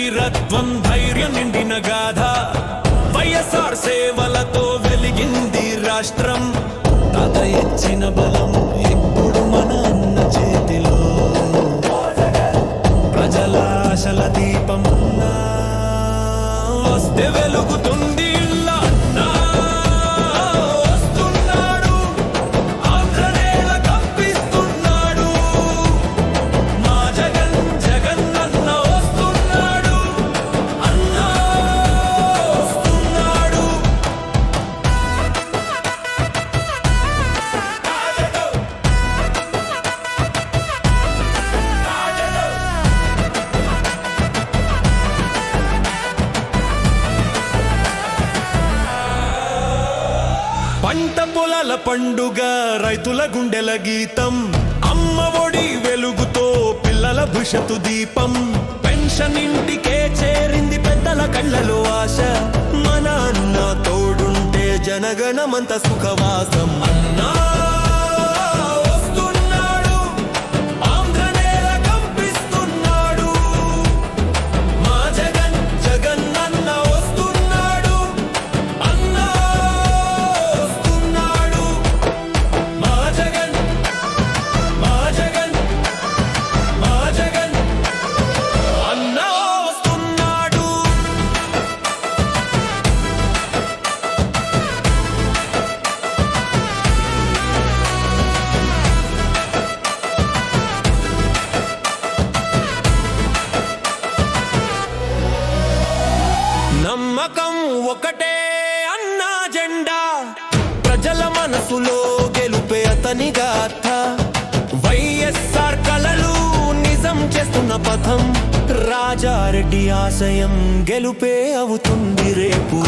వీరత్వం ధైర్యం నిండిన గాథ వైఎస్ఆర్ సేవలతో వెలిగింది రాష్ట్రం తాత ఇచ్చిన బలం ఇప్పుడు మన అన్న చేతిలో ప్రజల ఆశల దీపం వస్తే వెలుగుతుంది ఇల్లా అన్నా వస్తున్నాడు ఆంధ్రనేల కంపిస్తున్నాడు మా జగన్ జగన్ అన్న వస్తున్నాడు అన్నా వస్తున్నాడు పంట పొలాల పండుగ రైతుల గుండెల గీతం అమ్మ ఒడి వెలుగుతో పిల్లల భవిష్యత్తు దీపం పెన్షన్ ఇంటికే చేరింది పెద్దల కళ్ళలో ఆశ మన అన్న తోడుంటే జనగణమంత సుఖవాసం అన్నా వస్తున్నాడు ఆంధ్రనేల కంపిస్తున్నాడు మా జగన్ జగన్ అన్న వస్తున్నాడు అన్నా వస్తున్నాడు మా జగన్ మా జగన్ మా జగన్ అన్నా వస్తున్నాడు నమ్మకం ఒకటే అన్నా జెండా ప్రజల మనసులో గెలుపే అతని గాథ వైఎస్ఆర్ కలలు నిజం చేస్తున్న పథం రాజారెడ్డి ఆశయం గెలుపే అవుతుంది రేపు